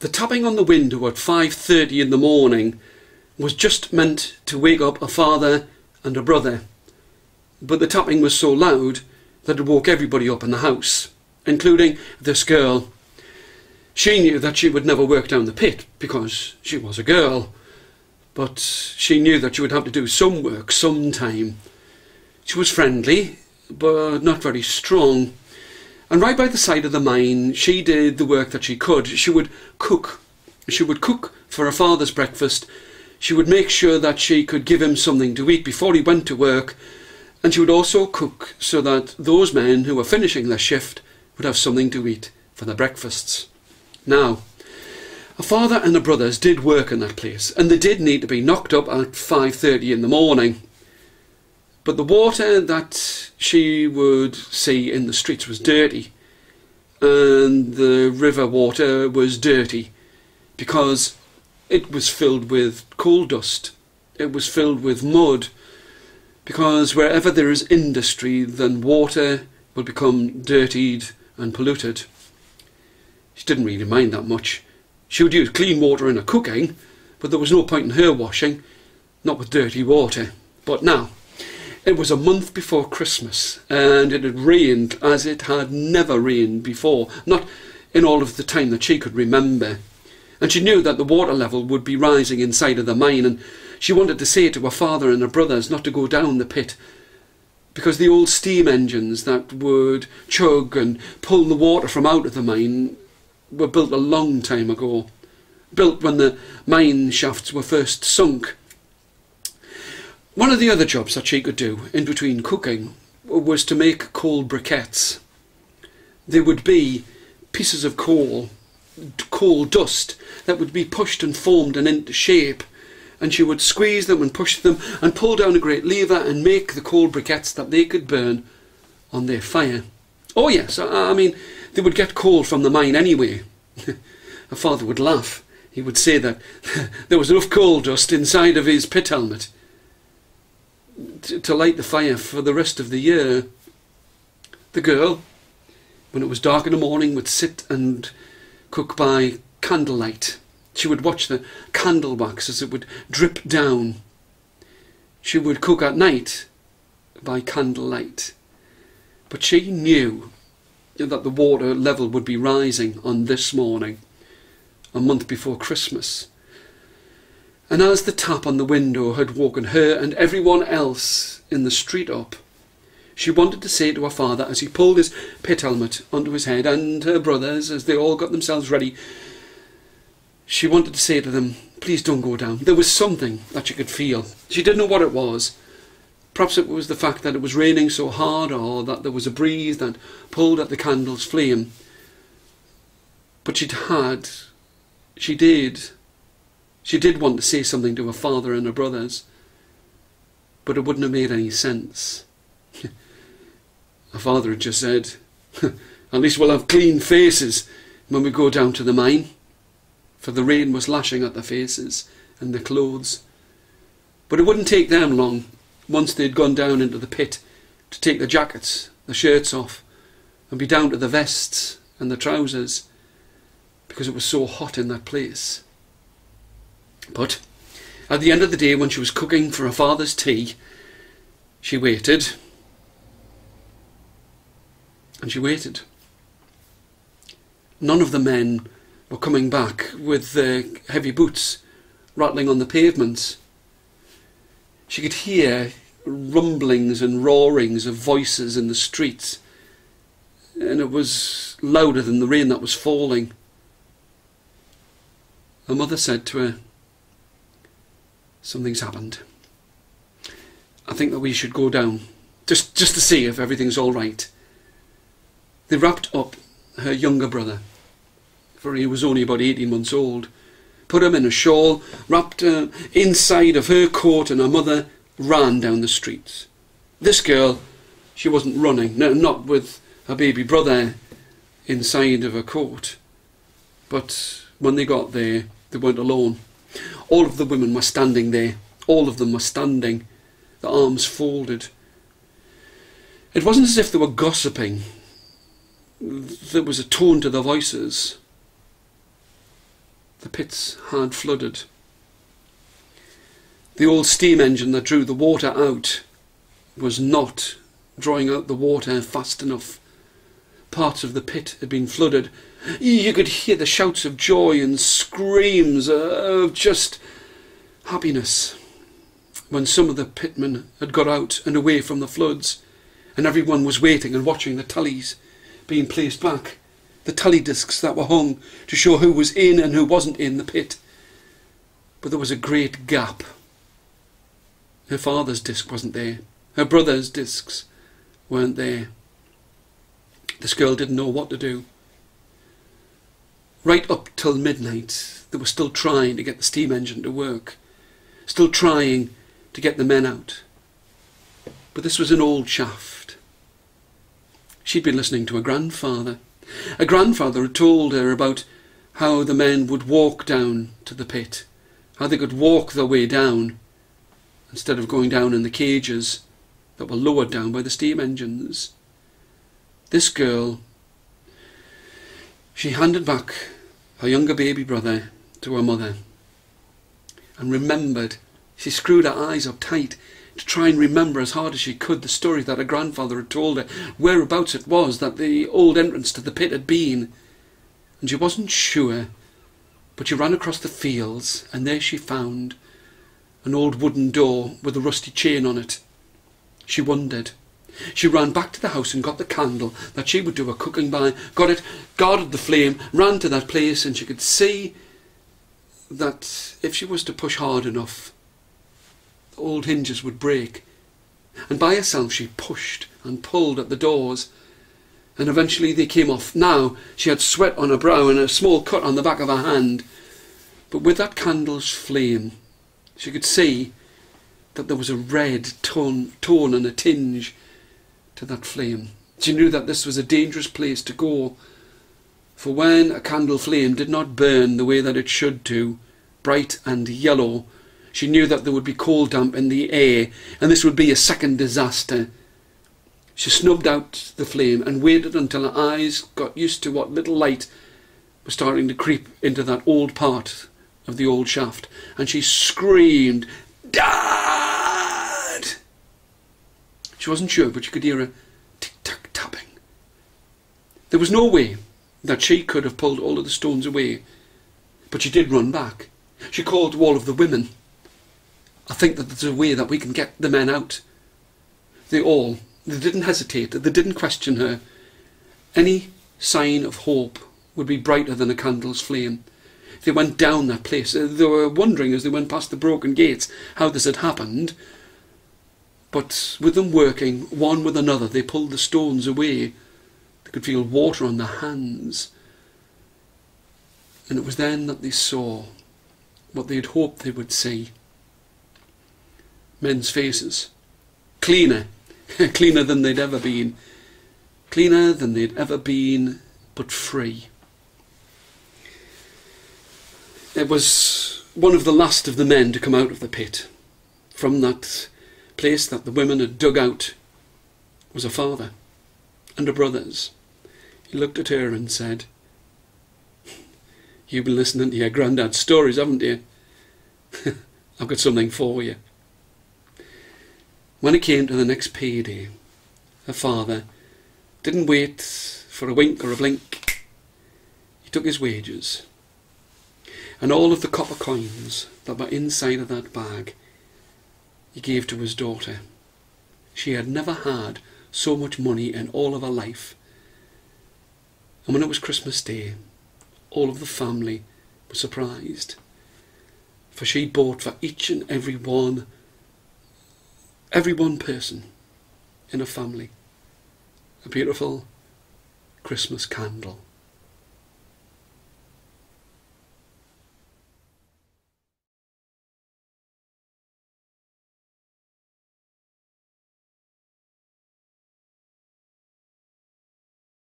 The tapping on the window at 5:30 in the morning was just meant to wake up a father and a brother, but the tapping was so loud that it woke everybody up in the house, including this girl. She knew that she would never work down the pit because she was a girl, but she knew that she would have to do some work sometime. She was friendly, but not very strong. And right by the side of the mine, she did the work that she could. She would cook. She would cook for her father's breakfast. She would make sure that she could give him something to eat before he went to work. And she would also cook so that those men who were finishing their shift would have something to eat for their breakfasts. Now, a father and the brothers did work in that place, and they did need to be knocked up at 5:30 in the morning. But the water that she would see in the streets was dirty, and the river water was dirty because it was filled with coal dust. It was filled with mud, because wherever there is industry, then water will become dirtied and polluted. She didn't really mind that much. She would use clean water in her cooking, but there was no point in her washing, not with dirty water. But now, it was a month before Christmas, and it had rained as it had never rained before, not in all of the time that she could remember. And she knew that the water level would be rising inside of the mine, and she wanted to say to her father and her brothers not to go down the pit, because the old steam engines that would chug and pull the water from out of the mine were built a long time ago, built when the mine shafts were first sunk. One of the other jobs that she could do in between cooking was to make coal briquettes. They would be pieces of coal dust that would be pushed and formed and into shape, and she would squeeze them and push them and pull down a great lever and make the coal briquettes that they could burn on their fire. Oh yes, I mean, they would get coal from the mine anyway. Her father would laugh. He would say that there was enough coal dust inside of his pit helmet to light the fire for the rest of the year. The girl, when it was dark in the morning, would sit and cook by candlelight. She would watch the candle wax as it would drip down. She would cook at night by candlelight. But she knew that the water level would be rising on this morning, a month before Christmas. And as the tap on the window had woken her and everyone else in the street up, she wanted to say to her father, as he pulled his pit helmet onto his head, and her brothers as they all got themselves ready, she wanted to say to them, please don't go down. There was something that she could feel. She didn't know what it was. Perhaps it was the fact that it was raining so hard, or that there was a breeze that pulled at the candle's flame. But she did want to say something to her father and her brothers, but it wouldn't have made any sense. Her father had just said, at least we'll have clean faces when we go down to the mine, for the rain was lashing at their faces and their clothes. But it wouldn't take them long, once they'd gone down into the pit, to take their jackets, their shirts off, and be down to the vests and the trousers, because it was so hot in that place. But at the end of the day, when she was cooking for her father's tea, she waited. And she waited. None of the men were coming back with their heavy boots rattling on the pavements. She could hear rumblings and roarings of voices in the streets, and it was louder than the rain that was falling. Her mother said to her, something's happened. I think that we should go down, just to see if everything's all right. They wrapped up her younger brother, for he was only about 18 months old, put him in a shawl, wrapped her inside of her coat, and her mother ran down the streets. This girl, she wasn't running, no, not with her baby brother inside of her coat. But when they got there, they weren't alone. All of the women were standing there. All of them were standing, their arms folded. It wasn't as if they were gossiping. There was a tone to their voices. the pits had flooded. The old steam engine that drew the water out was not drawing out the water fast enough. Parts of the pit had been flooded. You could hear the shouts of joy and screams of just happiness when some of the pitmen had got out and away from the floods, and everyone was waiting and watching the tallies being placed back, the tally discs that were hung to show who was in and who wasn't in the pit. But there was a great gap. Her father's disc wasn't there. Her brother's discs weren't there. This girl didn't know what to do. Right up till midnight, they were still trying to get the steam engine to work, still trying to get the men out. But this was an old shaft. She'd been listening to her grandfather. Her grandfather had told her about how the men would walk down to the pit, how they could walk their way down instead of going down in the cages that were lowered down by the steam engines. This girl, she handed back her younger baby brother to her mother and remembered. She screwed her eyes up tight to try and remember as hard as she could the story that her grandfather had told her, whereabouts it was that the old entrance to the pit had been. And she wasn't sure, but she ran across the fields, and there she found an old wooden door with a rusty chain on it. She wondered. She ran back to the house and got the candle that she would do her cooking by, got it, guarded the flame, ran to that place, and she could see that if she was to push hard enough, the old hinges would break. And by herself she pushed and pulled at the doors, and eventually they came off. Now she had sweat on her brow and a small cut on the back of her hand, but with that candle's flame she could see that there was a red tone and a tinge to that flame. She knew that this was a dangerous place to go, for when a candle flame did not burn the way that it should do, bright and yellow, she knew that there would be coal damp in the air, and this would be a second disaster. She snubbed out the flame and waited until her eyes got used to what little light was starting to creep into that old part of the old shaft, and she screamed, "Dad!" She wasn't sure, but she could hear a tick-tack tapping. There was no way that she could have pulled all of the stones away, but she did run back. She called to all of the women. "I think that there's a way that we can get the men out." They didn't hesitate, they didn't question her. Any sign of hope would be brighter than a candle's flame. They went down that place. They were wondering as they went past the broken gates how this had happened. But with them working, one with another, they pulled the stones away. They could feel water on their hands. And it was then that they saw what they had hoped they would see. Men's faces. Cleaner. Cleaner than they'd ever been. Cleaner than they'd ever been, but free. It was one of the last of the men to come out of the pit. From that place that the women had dug out was her father and her brothers. He looked at her and said, "You've been listening to your granddad's stories, haven't you? I've got something for you." When it came to the next payday, her father didn't wait for a wink or a blink. He took his wages, and all of the copper coins that were inside of that bag he gave to his daughter. She had never had so much money in all of her life. And when it was Christmas Day, all of the family were surprised, for she bought for each and every one person in a family, a beautiful Christmas candle.